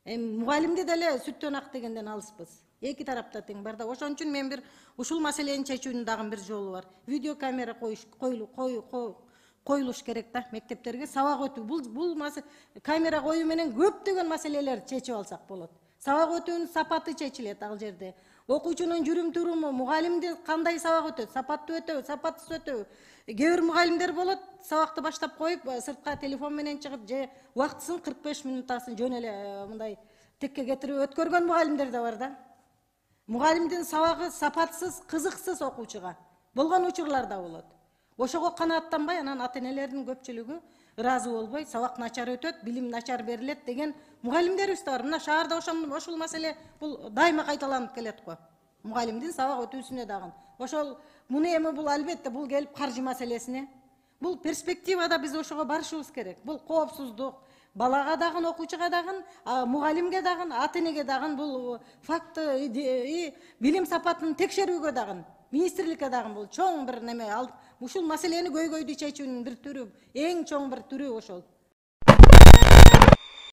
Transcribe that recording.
Мугалимди деле сүттөн ак дегенден алыспыз. Эки тарапта тең бар да. Ошон үчүн мен ушул маселени чечүүнүн дагы бир жолу бар. Видеокамера коюлуш керек да мектептерге сабак өтүү. Бул камера коюу менен көптөгөн маселелер чечип алсак болот. Сабак өтүүнүн сапаты чечилет ал жерде. Окуучунун жүрүм туруму, мугалимди кандай сабак өтөт, сапаттуу өтөбү, сапатсыз өтөбү. Кээ бир мугалимдер болот, сабакты баштап коюп, сыртка телефон менен чыгып, же убактысын 45 минуттасын жөн эле мындай текке кетирип өткөргөн мугалимдер да бар да. Мугалимдин сабагы сапатсыз, кызыксыз окуучуга болгон учурлар да болот. Ошого канааттанбай, анан ата-энелердин көпчүлүгү ыраазы болбой, сабак начар өтөт, билим начар берилет деген мугалимдерибиз да бар. Мына шаарда ошол маселе бул дайыма кайталанып келет го. Мугалимдин сабак өтүүсүнө дагы. Ошол муну эми бул албетте бул келип каржы маселесине. Бул перспективада биз ошого барышыбыз керек. Бул коопсуздук, балага дагы, окуучуга дагы, мугалимге дагы, ата-энеге дагы бул факты билим сапатын текшерүүгө дагы, министрликке дагы бул чоң бир неме ушул маселени көйгөйдү чечүүнүн бир түрү, эң чоң бир түрү ошол.